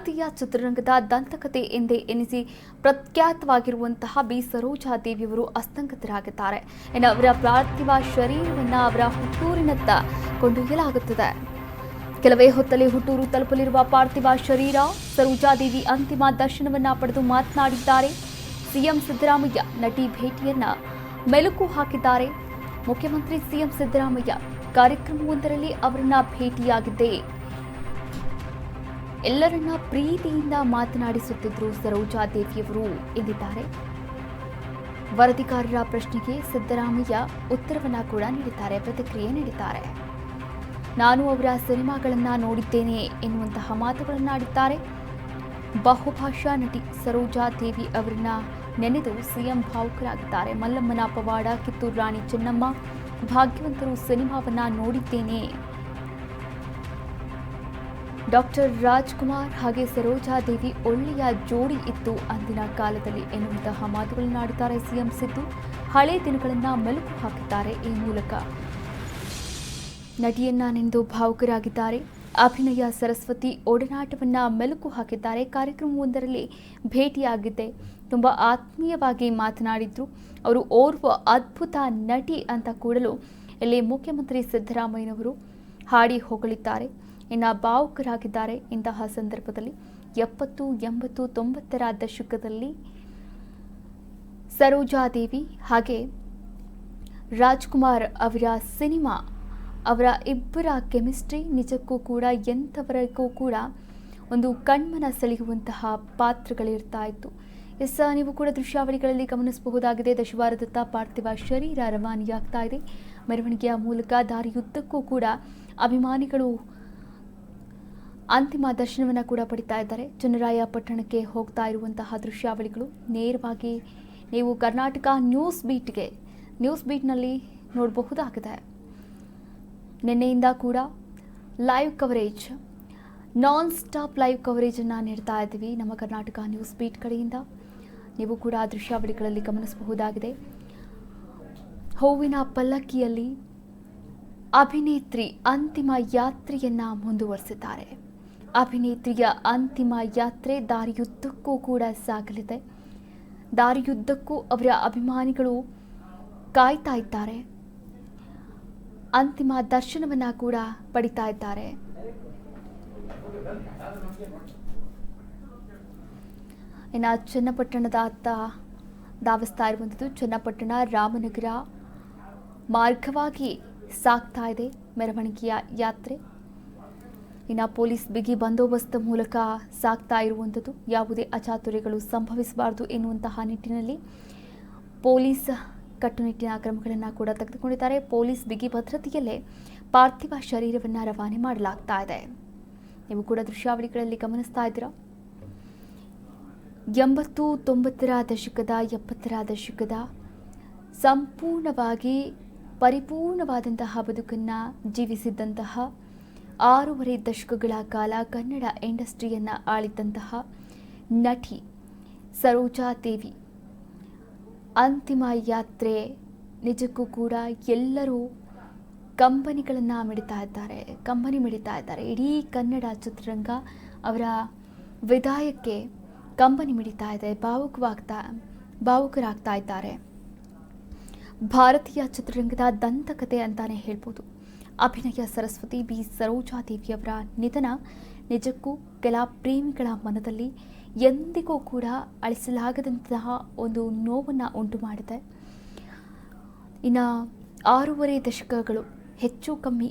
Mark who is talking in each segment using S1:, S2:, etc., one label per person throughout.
S1: ಭಾರತೀಯ ಚಿತ್ರರಂಗದ ದಂತಕಥೆ ಎಂದೇ ಎನಿಸಿ ಪ್ರಖ್ಯಾತವಾಗಿರುವಂತಹ ಬಿ ಸರೋಜಾ ದೇವಿಯವರು ಅಸ್ತಂಗತರಾಗಿದ್ದಾರೆ. ಇನ್ನು ಅವರ ಪಾರ್ಥಿವ ಶರೀರವನ್ನು ಅವರ ಹುಟ್ಟೂರಿನತ್ತ ಕೊಂಡೊಯ್ಯಲಾಗುತ್ತದೆ. ಕೆಲವೇ ಹೊತ್ತಲ್ಲಿ ಹುಟ್ಟೂರು ತಲುಪಲಿರುವ ಪಾರ್ಥಿವ ಶರೀರ ಸರೋಜಾದೇವಿ ಅಂತಿಮ ದರ್ಶನವನ್ನ ಪಡೆದು ಮಾತನಾಡಿದ್ದಾರೆ. ಸಿಎಂ ಸಿದ್ದರಾಮಯ್ಯ ನಟಿ ಭೇಟಿಯನ್ನ ಮೆಲುಕು ಹಾಕಿದ್ದಾರೆ. ಮುಖ್ಯಮಂತ್ರಿ ಸಿಎಂ ಸಿದ್ದರಾಮಯ್ಯ ಕಾರ್ಯಕ್ರಮವೊಂದರಲ್ಲಿ ಅವರನ್ನ ಭೇಟಿಯಾಗಿದ್ದೆ. ಎಲ್ಲರನ್ನ ಪ್ರೀತಿಯಿಂದ ಮಾತನಾಡಿಸುತ್ತಿದ್ದರು ಸರೋಜಾದೇವಿಯವರು ಎಂದಿದ್ದಾರೆ. ವರದಿಗಾರರ ಪ್ರಶ್ನೆಗೆ ಸಿದ್ದರಾಮಯ್ಯ ಉತ್ತರವನ್ನ ಕೂಡ ನೀಡಿದ್ದಾರೆ, ಪ್ರತಿಕ್ರಿಯೆ ನೀಡಿದ್ದಾರೆ. ನಾನು ಅವರ ಸಿನಿಮಾಗಳನ್ನ ನೋಡಿದ್ದೇನೆ ಎನ್ನುವಂತಹ ಮಾತುಗಳನ್ನಾಡಿದ್ದಾರೆ. ಬಹುಭಾಷಾ ನಟಿ ಸರೋಜಾದೇವಿ ಅವರನ್ನ ನೆನೆದು ಸಿಎಂ ಭಾವುಕರಾಗಿದ್ದಾರೆ. ಮಲ್ಲಮ್ಮನ ಪವಾಡ, ಕಿತ್ತೂರು ರಾಣಿ ಚೆನ್ನಮ್ಮ, ಭಾಗ್ಯವಂತರು ಸಿನಿಮಾವನ್ನ ನೋಡಿದ್ದೇನೆ. ಡಾಕ್ಟರ್ ರಾಜ್ಕುಮಾರ್ ಹಾಗೆ ಸರೋಜಾದೇವಿ ಒಳ್ಳೆಯ ಜೋಡಿ ಇತ್ತು ಅಂದಿನ ಕಾಲದಲ್ಲಿ ಎನ್ನುವಂತಹ ಮಾತುಗಳನ್ನಾಡಿದ್ದಾರೆ ಸಿಎಂ ಸಿದ್ದು. ಹಳೆ ದಿನಗಳನ್ನ ಮೆಲುಕು ಹಾಕಿದ್ದಾರೆ. ಈ ಮೂಲಕ ನಟಿಯನ್ನ ನೆನೆದು ಭಾವುಕರಾಗಿದ್ದಾರೆ. ಅಭಿನಯ ಸರಸ್ವತಿ ಒಡನಾಟವನ್ನ ಮೆಲುಕು ಹಾಕಿದ್ದಾರೆ. ಕಾರ್ಯಕ್ರಮವೊಂದರಲ್ಲಿ ಭೇಟಿಯಾಗಿದ್ದೆ, ತುಂಬಾ ಆತ್ಮೀಯವಾಗಿ ಮಾತನಾಡಿದ್ರು. ಅವರು ಓರ್ವ ಅದ್ಭುತ ನಟಿ ಅಂತ ಕೂಡಲು ಇಲ್ಲಿ ಮುಖ್ಯಮಂತ್ರಿ ಸಿದ್ದರಾಮಯ್ಯನವರು ಹಾಡಿ ಹೊಗಳಿದ್ದಾರೆ. ಇನ್ನು ಭಾವುಕರಾಗಿದ್ದಾರೆ. ಇಂತಹ ಸಂದರ್ಭದಲ್ಲಿ 70, 80, 90ರ ದಶಕದಲ್ಲಿ ಸರೋಜಾದೇವಿ ಹಾಗೆ ರಾಜ್ಕುಮಾರ್ ಅವರ ಸಿನಿಮಾ, ಅವರ ಇಬ್ಬರ ಕೆಮಿಸ್ಟ್ರಿ ನಿಜಕ್ಕೂ ಕೂಡ ಎಂಥವರಿಗೂ ಕೂಡ ಒಂದು ಕಣ್ಮನ ಸೆಳೆಯುವಂತಹ ಪಾತ್ರಗಳಿರ್ತಾ ಇತ್ತು. ನೀವು ಕೂಡ ದೃಶ್ಯಾವಳಿಗಳಲ್ಲಿ ಗಮನಿಸಬಹುದಾಗಿದೆ. ದಶವಾರದತ್ತ ಪಾರ್ಥಿವ ಶರೀರ ರವಾನೆಯಾಗ್ತಾ ಇದೆ. ಮೆರವಣಿಗೆಯ ಮೂಲಕ ದಾರಿಯುದ್ದಕ್ಕೂ ಕೂಡ ಅಭಿಮಾನಿಗಳು ಅಂತಿಮ ದರ್ಶನವನ್ನು ಕೂಡ ಪಡಿತಾ ಇದ್ದಾರೆ. ಚನ್ನರಾಯಪಟ್ಟಣಕ್ಕೆ ಹೋಗ್ತಾ ಇರುವಂತಹ ದೃಶ್ಯಾವಳಿಗಳು ನೇರವಾಗಿ ನೀವು ಕರ್ನಾಟಕ ನ್ಯೂಸ್ ಬೀಟ್ನಲ್ಲಿ ನೋಡಬಹುದಾಗಿದೆ. ನಿನ್ನೆಯಿಂದ ಕೂಡ live coverage, non stop live ಕವರೇಜನ್ನು ನೀಡ್ತಾ ಇದ್ದೀವಿ ನಮ್ಮ ಕರ್ನಾಟಕ ನ್ಯೂಸ್ ಬೀಟ್ ಕಡೆಯಿಂದ. ನೀವು ಕೂಡ ದೃಶ್ಯಾವಳಿಗಳಲ್ಲಿ ಗಮನಿಸಬಹುದಾಗಿದೆ. ಹೂವಿನ ಪಲ್ಲಕ್ಕಿಯಲ್ಲಿ ಅಭಿನೇತ್ರಿ ಅಂತಿಮ ಯಾತ್ರೆಯನ್ನ ಮುಂದುವರಿಸಿದ್ದಾರೆ. ಅಭಿನೇತ್ರಿಯ ಅಂತಿಮ ಯಾತ್ರೆ ದಾರಿಯುದ್ದಕ್ಕೂ ಕೂಡ ಸಾಗಲಿದೆ. ದಾರಿಯುದ್ದಕ್ಕೂ ಅವರ ಅಭಿಮಾನಿಗಳು ಕಾಯ್ತಾ ಇದ್ದಾರೆ. ಅಂತಿಮ ದರ್ಶನವನ್ನ ಕೂಡ ಪಡಿತಾ ಇದ್ದಾರೆ. ಇನ್ನು ಚನ್ನಪಟ್ಟಣದ ಅತ್ತ ಧಾವಿಸ್ತಾ ಇರುವಂಥದ್ದು. ಚನ್ನಪಟ್ಟಣ ರಾಮನಗರ ಮಾರ್ಗವಾಗಿ ಸಾಗ್ತಾ ಇದೆ ಮೆರವಣಿಗೆಯ ಯಾತ್ರೆ. ಇನ್ನು ಪೊಲೀಸ್ ಬಿಗಿ ಬಂದೋಬಸ್ತ್ ಮೂಲಕ ಸಾಗ್ತಾ ಇರುವಂಥದ್ದು. ಯಾವುದೇ ಅಚಾತುರ್ಯಗಳು ಸಂಭವಿಸಬಾರದು ಎನ್ನುವಂತಹ ನಿಟ್ಟಿನಲ್ಲಿ ಪೊಲೀಸ್ ಕಟ್ಟುನಿಟ್ಟಿನ ಕ್ರಮಗಳನ್ನು ಕೂಡ ತೆಗೆದುಕೊಂಡಿದ್ದಾರೆ. ಪೊಲೀಸ್ ಬಿಗಿ ಭದ್ರತೆಯಲ್ಲೇ ಪಾರ್ಥಿವ ಶರೀರವನ್ನು ರವಾನೆ ಮಾಡಲಾಗ್ತಾ ಇದೆ. ನೀವು ಕೂಡ ದೃಶ್ಯಾವಳಿಗಳಲ್ಲಿ ಗಮನಿಸ್ತಾ ಇದ್ದೀರಾ. 80, 90ರ ದಶಕದ, 70ರ ದಶಕದ ಸಂಪೂರ್ಣವಾಗಿ ಪರಿಪೂರ್ಣವಾದಂತಹ ಬದುಕನ್ನು ಜೀವಿಸಿದ್ದಂತಹ 6.5 ದಶಕಗಳ ಕಾಲ ಕನ್ನಡ ಇಂಡಸ್ಟ್ರಿಯನ್ನು ಆಳಿದ್ದಂತಹ ನಟಿ ಸರೋಜಾದೇವಿ ಅಂತಿಮ ಯಾತ್ರೆ ನಿಜಕ್ಕೂ ಕೂಡ ಎಲ್ಲರೂ ಕಂಬನಿ ಮಿಡಿತಾ ಇದ್ದಾರೆ. ಇಡೀ ಕನ್ನಡ ಚಿತ್ರರಂಗ ಅವರ ವಿದಾಯಕ್ಕೆ ಕಂಬನಿ ಮಿಡಿತಾ ಇದೆ, ಭಾವುಕರಾಗ್ತಾ ಇದ್ದಾರೆ. ಭಾರತೀಯ ಚಿತ್ರರಂಗದ ದಂತಕಥೆ ಅಂತಾನೆ ಹೇಳ್ಬೋದು. ಅಭಿನಯ ಸರಸ್ವತಿ ಬಿ ಸರೋಜಾದೇವಿಯವರ ನಿಧನ ನಿಜಕ್ಕೂ ಕೆಲ ಪ್ರೇಮಿಗಳ ಮನದಲ್ಲಿ ಎಂದಿಗೂ ಕೂಡ ಅಳಿಸಲಾಗದಂತಹ ಒಂದು ನೋವನ್ನು ಉಂಟು ಮಾಡಿದೆ. ಇನ್ನು 6.5 ದಶಕಗಳು, ಹೆಚ್ಚು ಕಮ್ಮಿ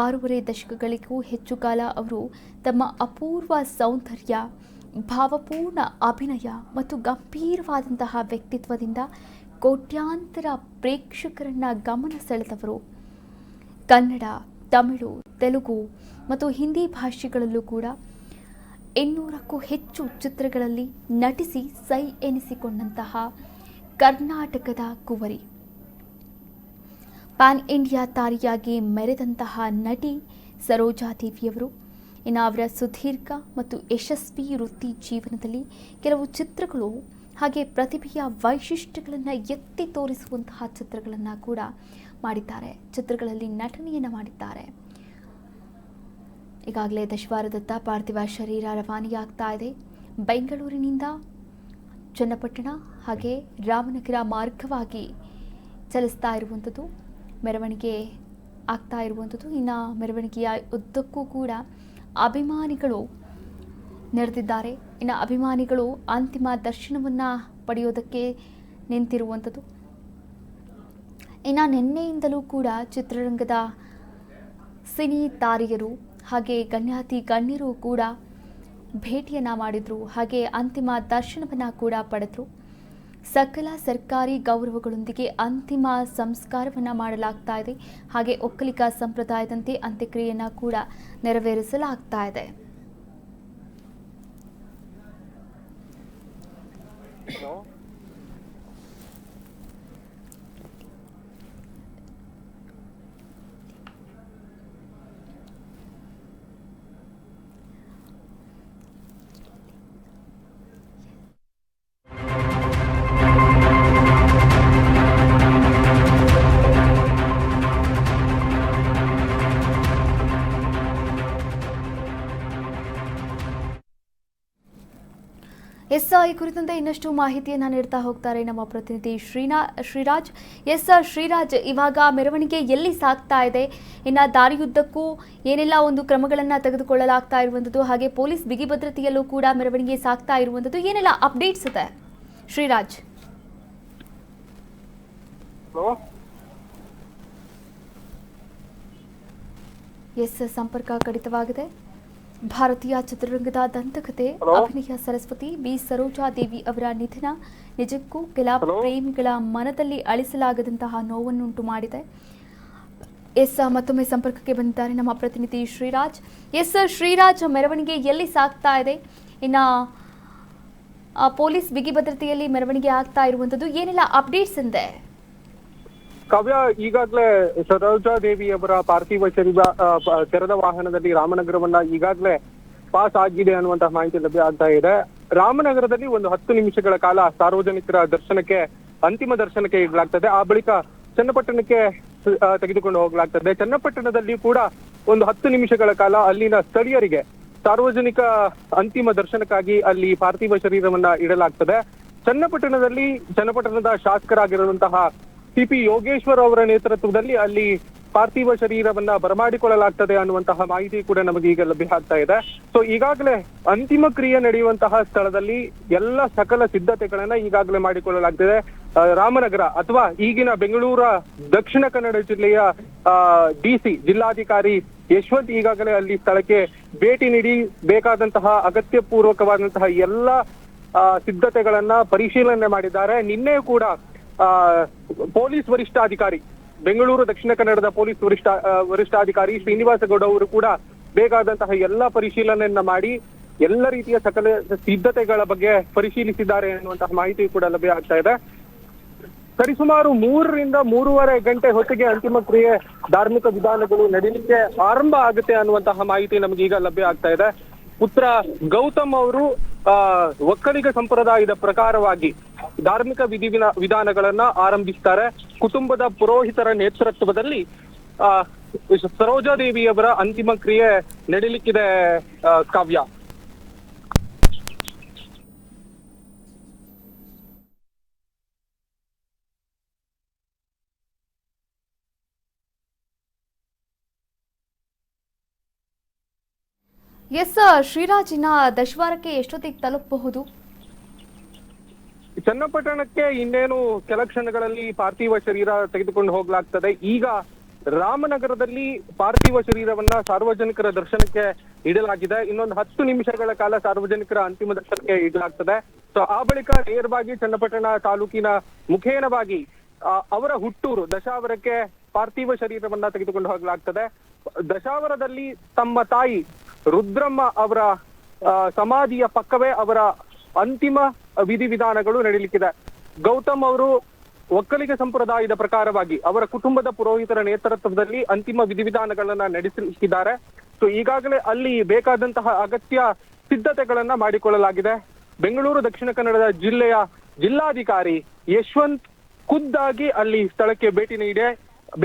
S1: 6.5 ದಶಕಗಳಿಗೂ ಹೆಚ್ಚು ಕಾಲ ಅವರು ತಮ್ಮ ಅಪೂರ್ವ ಸೌಂದರ್ಯ, ಭಾವಪೂರ್ಣ ಅಭಿನಯ ಮತ್ತು ಗಂಭೀರವಾದಂತಹ ವ್ಯಕ್ತಿತ್ವದಿಂದ ಕೋಟ್ಯಾಂತರ ಪ್ರೇಕ್ಷಕರನ್ನ ಗಮನ ಸೆಳೆದವರು. ಕನ್ನಡ, ತಮಿಳು, ತೆಲುಗು ಮತ್ತು ಹಿಂದಿ ಭಾಷೆಗಳಲ್ಲೂ ಕೂಡ 200ಕ್ಕೂ ಹೆಚ್ಚು ಚಿತ್ರಗಳಲ್ಲಿ ನಟಿಸಿ ಸೈ ಎನಿಸಿಕೊಂಡಂತಹ ಕರ್ನಾಟಕದ ಕುವರಿ, ಪ್ಯಾನ್ ಇಂಡಿಯಾ ತಾರಿಯಾಗಿ ಮೆರೆದಂತಹ ನಟಿ ಸರೋಜಾದೇವಿಯವರು. ಇನ್ನು ಅವರ ಸುದೀರ್ಘ ಮತ್ತು ಯಶಸ್ವಿ ವೃತ್ತಿ ಜೀವನದಲ್ಲಿ ಕೆಲವು ಚಿತ್ರಗಳು ಹಾಗೆ ಪ್ರತಿಭೆಯ ವೈಶಿಷ್ಟ್ಯಗಳನ್ನು ಎತ್ತಿ ತೋರಿಸುವಂತಹ ಚಿತ್ರಗಳನ್ನು ಕೂಡ ಮಾಡಿದ್ದಾರೆ. ಚಿತ್ರಗಳಲ್ಲಿ ನಟನೆಯನ್ನು ಮಾಡಿದ್ದಾರೆ. ಈಗಾಗಲೇ ದಶವಾರದತ್ತ ಪಾರ್ಥಿವ ಶರೀರ ರವಾನೆಯಾಗ್ತಾ ಇದೆ. ಬೆಂಗಳೂರಿನಿಂದ ಚನ್ನಪಟ್ಟಣ ಹಾಗೆ ರಾಮನಗರ ಮಾರ್ಗವಾಗಿ ಚಲಿಸ್ತಾ ಇರುವಂಥದ್ದು, ಮೆರವಣಿಗೆ ಆಗ್ತಾ ಇರುವಂಥದ್ದು. ಇನ್ನು ಮೆರವಣಿಗೆಯ ಉದ್ದಕ್ಕೂ ಕೂಡ ಅಭಿಮಾನಿಗಳು ನೆರೆದಿದ್ದಾರೆ. ಇನ್ನು ಅಭಿಮಾನಿಗಳು ಅಂತಿಮ ದರ್ಶನವನ್ನು ಪಡೆಯೋದಕ್ಕೆ ನಿಂತಿರುವಂಥದ್ದು. ಇನ್ನು ನಿನ್ನೆಯಿಂದಲೂ ಕೂಡ ಚಿತ್ರರಂಗದ ಸಿನಿ ತಾರೆಯರು ಹಾಗೆ ಗಣ್ಯಾತಿ ಗಣ್ಯರು ಕೂಡ ಭೇಟಿಯನ್ನು ಮಾಡಿದರು, ಹಾಗೆ ಅಂತಿಮ ದರ್ಶನವನ್ನು ಕೂಡ ಪಡೆದರು. ಸಕಲ ಸರ್ಕಾರಿ ಗೌರವಗಳೊಂದಿಗೆ ಅಂತಿಮ ಸಂಸ್ಕಾರವನ್ನು ಮಾಡಲಾಗ್ತಾ ಇದೆ. ಹಾಗೆ ಒಕ್ಕಲಿಗ ಸಂಪ್ರದಾಯದಂತೆ ಅಂತ್ಯಕ್ರಿಯೆಯನ್ನು ಕೂಡ ನೆರವೇರಿಸಲಾಗ್ತಾ ಇದೆ. ಈ ಕುರಿತಂತೆ ಇನ್ನಷ್ಟು ಮಾಹಿತಿಯನ್ನು ನೀಡ್ತಾ ಹೋಗ್ತಾರೆ ನಮ್ಮ ಪ್ರತಿನಿಧಿ ಶ್ರೀರಾಜ್. ಶ್ರೀರಾಜ್, ಇವಾಗ ಮೆರವಣಿಗೆ ಎಲ್ಲಿ ಸಾಗ್ತಾ ಇದೆ? ಇನ್ನು ದಾರಿಯುದ್ದಕ್ಕೂ ಏನೆಲ್ಲ ಒಂದು ಕ್ರಮಗಳನ್ನು ತೆಗೆದುಕೊಳ್ಳಲಾಗ್ತಾ ಇರುವಂಥದ್ದು, ಹಾಗೆ ಪೊಲೀಸ್ ಬಿಗಿ ಭದ್ರತೆಯಲ್ಲೂ ಕೂಡ ಮೆರವಣಿಗೆ ಸಾಗ್ತಾ ಇರುವಂಥದ್ದು, ಏನೆಲ್ಲ ಅಪ್ಡೇಟ್ಸ್ ಇದೆ ಶ್ರೀರಾಜ್? ಸಂಪರ್ಕ ಕಡಿತವಾಗಿದೆ. ಭಾರತೀಯ ಚಿತ್ರರಂಗದ ದಂತಕಥೆ ಅಭಿನಯ ಸರಸ್ವತಿ ಬಿ ಸರೋಜಾದೇವಿ ಅವರ ನಿಧನ ನಿಜಕ್ಕೂ ಕೆಲ ಪ್ರೇಮಿಗಳ ಮನದಲ್ಲಿ ಅಳಿಸಲಾಗದಂತಹ ನೋವನ್ನುಂಟು ಮಾಡಿದೆ. ಮತ್ತೊಮ್ಮೆ ಸಂಪರ್ಕಕ್ಕೆ ಬಂದಿದ್ದಾರೆ ನಮ್ಮ ಪ್ರತಿನಿಧಿ ಶ್ರೀರಾಜ್. ಶ್ರೀರಾಜ್, ಮೆರವಣಿಗೆ ಎಲ್ಲಿ ಸಾಗ್ತಾ ಇದೆ? ಇನ್ನು ಪೊಲೀಸ್ ಬಿಗಿ ಭದ್ರತೆಯಲ್ಲಿ ಮೆರವಣಿಗೆ ಆಗ್ತಾ ಇರುವಂತದ್ದು, ಏನೆಲ್ಲ ಅಪ್ಡೇಟ್ಸ್ ಇದೆ?
S2: ಕಾವ್ಯ, ಈಗಾಗಲೇ ಸರೋಜಾದೇವಿ ಅವರ ಪಾರ್ಥಿವ ಶರೀರ ತೆರೆದ ವಾಹನದಲ್ಲಿ ರಾಮನಗರವನ್ನ ಈಗಾಗಲೇ ಪಾಸ್ ಆಗಿದೆ ಅನ್ನುವಂತಹ ಮಾಹಿತಿ ಲಭ್ಯ ಆಗ್ತಾ ಇದೆ. ರಾಮನಗರದಲ್ಲಿ ಒಂದು 10 ನಿಮಿಷಗಳ ಕಾಲ ಸಾರ್ವಜನಿಕರ ದರ್ಶನಕ್ಕೆ, ಅಂತಿಮ ದರ್ಶನಕ್ಕೆ ಇಡಲಾಗ್ತದೆ. ಆ ಬಳಿಕ ಚನ್ನಪಟ್ಟಣಕ್ಕೆ ತೆಗೆದುಕೊಂಡು ಹೋಗಲಾಗ್ತದೆ. ಚನ್ನಪಟ್ಟಣದಲ್ಲಿ ಕೂಡ ಒಂದು 10 ನಿಮಿಷಗಳ ಕಾಲ ಅಲ್ಲಿನ ಸ್ಥಳೀಯರಿಗೆ ಸಾರ್ವಜನಿಕ ಅಂತಿಮ ದರ್ಶನಕ್ಕಾಗಿ ಅಲ್ಲಿ ಪಾರ್ಥಿವ ಶರೀರವನ್ನ ಇಡಲಾಗ್ತದೆ. ಚನ್ನಪಟ್ಟಣದ ಶಾಸಕರಾಗಿರುವಂತಹ ಸಿ.ಪಿ. ಯೋಗೇಶ್ವರ್ ಅವರ ನೇತೃತ್ವದಲ್ಲಿ ಅಲ್ಲಿ ಪಾರ್ಥಿವ ಶರೀರವನ್ನ ಬರಮಾಡಿಕೊಳ್ಳಲಾಗ್ತದೆ ಅನ್ನುವಂತಹ ಮಾಹಿತಿ ಕೂಡ ನಮಗೆ ಈಗ ಲಭ್ಯ ಆಗ್ತಾ ಇದೆ. ಸೊ ಈಗಾಗಲೇ ಅಂತಿಮ ಕ್ರಿಯೆ ನಡೆಯುವಂತಹ ಸ್ಥಳದಲ್ಲಿ ಎಲ್ಲ ಸಕಲ ಸಿದ್ಧತೆಗಳನ್ನ ಈಗಾಗಲೇ ಮಾಡಿಕೊಳ್ಳಲಾಗ್ತಿದೆ. ರಾಮನಗರ ಅಥವಾ ಈಗಿನ ಬೆಂಗಳೂರ ದಕ್ಷಿಣ ಕನ್ನಡ ಜಿಲ್ಲೆಯ ಡಿಸಿ ಜಿಲ್ಲಾಧಿಕಾರಿ ಯಶವಂತ್ ಈಗಾಗಲೇ ಅಲ್ಲಿ ಸ್ಥಳಕ್ಕೆ ಭೇಟಿ ನೀಡಿ ಬೇಕಾದಂತಹ ಅಗತ್ಯ ಪೂರ್ವಕವಾದಂತಹ ಎಲ್ಲ ಸಿದ್ಧತೆಗಳನ್ನ ಪರಿಶೀಲನೆ ಮಾಡಿದ್ದಾರೆ. ನಿನ್ನೆ ಕೂಡ ಪೊಲೀಸ್ ವರಿಷ್ಠಾಧಿಕಾರಿ, ಬೆಂಗಳೂರು ದಕ್ಷಿಣ ಕನ್ನಡದ ಪೊಲೀಸ್ ವರಿಷ್ಠಾಧಿಕಾರಿ ಶ್ರೀನಿವಾಸ ಗೌಡ ಅವರು ಕೂಡ ಬೇಕಾದಂತಹ ಎಲ್ಲ ಪರಿಶೀಲನೆಯನ್ನ ಮಾಡಿ ಎಲ್ಲ ರೀತಿಯ ಸಕಲ ಸಿದ್ಧತೆಗಳ ಬಗ್ಗೆ ಪರಿಶೀಲಿಸಿದ್ದಾರೆ ಎನ್ನುವಂತಹ ಮಾಹಿತಿ ಕೂಡ ಲಭ್ಯ ಆಗ್ತಾ ಇದೆ. ಸರಿಸುಮಾರು 3 ರಿಂದ 3.5 ಗಂಟೆ ಹೊತ್ತಿಗೆ ಅಂತಿಮ ಕ್ರಿಯೆ, ಧಾರ್ಮಿಕ ವಿಧಾನಗಳು ನಡೀಲಿಕ್ಕೆ ಆರಂಭ ಆಗುತ್ತೆ ಅನ್ನುವಂತಹ ಮಾಹಿತಿ ನಮಗೀಗ ಲಭ್ಯ ಆಗ್ತಾ ಇದೆ. ಪುತ್ರ ಗೌತಮ್ ಅವರು ಒಕ್ಕಲಿಗ ಸಂಪ್ರದಾಯದ ಪ್ರಕಾರವಾಗಿ ಧಾರ್ಮಿಕ ವಿಧಾನಗಳನ್ನ ಆರಂಭಿಸ್ತಾರೆ. ಕುಟುಂಬದ ಪುರೋಹಿತರ ನೇತೃತ್ವದಲ್ಲಿ ಸರೋಜಾದೇವಿಯವರ ಅಂತಿಮ ಕ್ರಿಯೆ ನಡೀಲಿಕ್ಕಿದೆ. ಕಾವ್ಯ,
S1: ಶ್ರೀರಾಜಿನ ದಶವಾರಕ್ಕೆ ಎಷ್ಟೊತ್ತಿಗೆ ತಲುಪಬಹುದು?
S2: ಚನ್ನಪಟ್ಟಣಕ್ಕೆ ಇನ್ನೇನು ಕೆಲ ಕ್ಷಣಗಳಲ್ಲಿ ಪಾರ್ಥಿವ ಶರೀರ ತೆಗೆದುಕೊಂಡು ಹೋಗ್ಲಾಗ್ತದೆ. ಈಗ ರಾಮನಗರದಲ್ಲಿ ಪಾರ್ಥಿವ ಶರೀರವನ್ನ ಸಾರ್ವಜನಿಕರ ದರ್ಶನಕ್ಕೆ ಇಡಲಾಗಿದೆ. ಇನ್ನೊಂದು 10 ನಿಮಿಷಗಳ ಕಾಲ ಸಾರ್ವಜನಿಕರ ಅಂತಿಮ ದರ್ಶನಕ್ಕೆ ಇಡಲಾಗ್ತದೆ. ಸೊ ಆ ಬಳಿಕ ನೇರವಾಗಿ ಚನ್ನಪಟ್ಟಣ ತಾಲೂಕಿನ ಮುಖೇನವಾಗಿ ಅವರ ಹುಟ್ಟೂರು ದಶಾವರಕ್ಕೆ ಪಾರ್ಥಿವ ಶರೀರವನ್ನ ತೆಗೆದುಕೊಂಡು ಹೋಗಲಾಗ್ತದೆ. ದಶಾವರದಲ್ಲಿ ತಮ್ಮ ತಾಯಿ ರುದ್ರಮ್ಮ ಅವರ ಸಮಾಧಿಯ ಪಕ್ಕವೇ ಅವರ ಅಂತಿಮ ವಿಧಿವಿಧಾನಗಳು ನಡೀಲಿಕ್ಕಿದೆ. ಗೌತಮ್ ಅವರು ಒಕ್ಕಲಿಗ ಸಂಪ್ರದಾಯದ ಪ್ರಕಾರವಾಗಿ ಅವರ ಕುಟುಂಬದ ಪುರೋಹಿತರ ನೇತೃತ್ವದಲ್ಲಿ ಅಂತಿಮ ವಿಧಿವಿಧಾನಗಳನ್ನ ನಡೆಸಲಿಕ್ಕಿದ್ದಾರೆ. ಸೊ ಈಗಾಗಲೇ ಅಲ್ಲಿ ಬೇಕಾದಂತಹ ಅಗತ್ಯ ಸಿದ್ಧತೆಗಳನ್ನ ಮಾಡಿಕೊಳ್ಳಲಾಗಿದೆ. ಬೆಂಗಳೂರು ದಕ್ಷಿಣ ಕನ್ನಡ ಜಿಲ್ಲೆಯ ಜಿಲ್ಲಾಧಿಕಾರಿ ಯಶವಂತ್ ಖುದ್ದಾಗಿ ಅಲ್ಲಿ ಸ್ಥಳಕ್ಕೆ ಭೇಟಿ ನೀಡಿ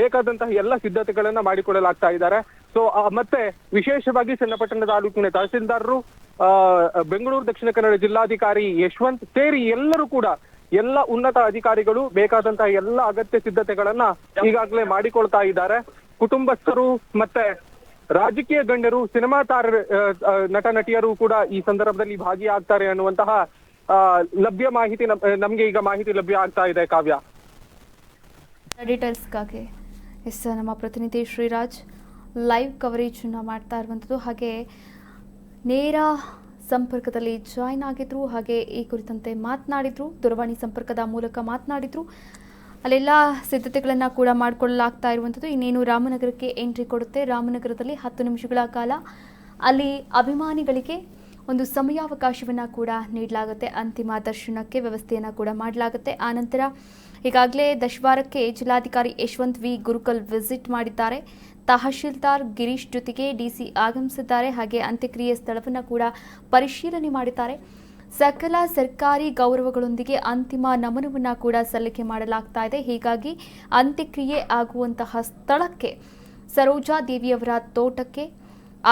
S2: ಬೇಕಾದಂತಹ ಎಲ್ಲ ಸಿದ್ಧತೆಗಳನ್ನ ಮಾಡಿಕೊಳ್ಳಲಾಗ್ತಾ ಇದ್ದಾರೆ. ಸೊ ಮತ್ತೆ ವಿಶೇಷವಾಗಿ ಚನ್ನಪಟ್ಟಣ ತಾಲೂಕಿನ ತಹಸೀಲ್ದಾರರು, ಬೆಂಗಳೂರು ದಕ್ಷಿಣ ಕನ್ನಡ ಜಿಲ್ಲಾಧಿಕಾರಿ ಯಶವಂತ್ ಸೇರಿ ಎಲ್ಲರೂ ಕೂಡ ಎಲ್ಲ ಉನ್ನತ ಅಧಿಕಾರಿಗಳು ಬೇಕಾದಂತಹ ಎಲ್ಲ ಅಗತ್ಯ ಸಿದ್ಧತೆಗಳನ್ನ ಈಗಾಗಲೇ ಮಾಡಿಕೊಳ್ತಾ ಇದ್ದಾರೆ. ಕುಟುಂಬಸ್ಥರು ಮತ್ತೆ ರಾಜಕೀಯ ಗಣ್ಯರು, ಸಿನಿಮಾ ನಟ ನಟಿಯರು ಕೂಡ ಈ ಸಂದರ್ಭದಲ್ಲಿ ಭಾಗಿಯಾಗ್ತಾರೆ ಅನ್ನುವಂತಹ ಲಭ್ಯ ಮಾಹಿತಿ ನಮ್ಗೆ ಈಗ ಮಾಹಿತಿ ಲಭ್ಯ ಆಗ್ತಾ ಇದೆ. ಕಾವ್ಯ,
S1: ಡೀಟೇಲ್ಸ್ಗಾಗಿ ಎಸ್ ನಮ್ಮ ಪ್ರತಿನಿಧಿ ಶ್ರೀರಾಜ್ ಲೈವ್ ಕವರೇಜ್ ಮಾಡ್ತಾ ಇರುವಂಥದ್ದು, ಹಾಗೆ ನೇರ ಸಂಪರ್ಕದಲ್ಲಿ ಜಾಯ್ನ್ ಆಗಿದ್ರು, ಹಾಗೆ ಈ ಕುರಿತಂತೆ ಮಾತನಾಡಿದ್ರು, ದೂರವಾಣಿ ಸಂಪರ್ಕದ ಮೂಲಕ ಮಾತನಾಡಿದ್ರು. ಅಲ್ಲೆಲ್ಲ ಸಿದ್ಧತೆಗಳನ್ನು ಕೂಡ ಮಾಡಿಕೊಳ್ಳಲಾಗ್ತಾ ಇರುವಂಥದ್ದು. ಇನ್ನೇನು ರಾಮನಗರಕ್ಕೆ ಎಂಟ್ರಿ ಕೊಡುತ್ತೆ. ರಾಮನಗರದಲ್ಲಿ 10 ನಿಮಿಷಗಳ ಕಾಲ ಅಲ್ಲಿ ಅಭಿಮಾನಿಗಳಿಗೆ ಒಂದು ಸಮಯಾವಕಾಶವನ್ನು ಕೂಡ ನೀಡಲಾಗುತ್ತೆ. ಅಂತಿಮ ದರ್ಶನಕ್ಕೆ ವ್ಯವಸ್ಥೆಯನ್ನು ಕೂಡ ಮಾಡಲಾಗುತ್ತೆ. ಆನಂತರ ಈಗಾಗಲೇ ದಶವಾರಕ್ಕೆ ಜಿಲ್ಲಾಧಿಕಾರಿ ಯಶವಂತ್ ವಿ ಗುರುಕಲ್ ವಿಸಿಟ್ ಮಾಡಿದ್ದಾರೆ. ತಹಶೀಲ್ದಾರ್ ಗಿರೀಶ್ ಜೊತೆಗೆ ಡಿಸಿ ಆಗಮಿಸಿದ್ದಾರೆ. ಹಾಗೆ ಅಂತ್ಯಕ್ರಿಯೆ ಸ್ಥಳವನ್ನು ಕೂಡ ಪರಿಶೀಲನೆ ಮಾಡಿದ್ದಾರೆ. ಸಕಲ ಸರ್ಕಾರಿ ಗೌರವಗಳೊಂದಿಗೆ ಅಂತಿಮ ನಮನವನ್ನು ಕೂಡ ಸಲ್ಲಿಕೆ ಮಾಡಲಾಗ್ತಾ ಇದೆ. ಹೀಗಾಗಿ ಅಂತ್ಯಕ್ರಿಯೆ ಆಗುವಂತಹ ಸ್ಥಳಕ್ಕೆ ಸರೋಜಾ ದೇವಿಯವರ ತೋಟಕ್ಕೆ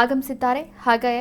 S1: ಆಗಮಿಸಿದ್ದಾರೆ. ಹಾಗೆ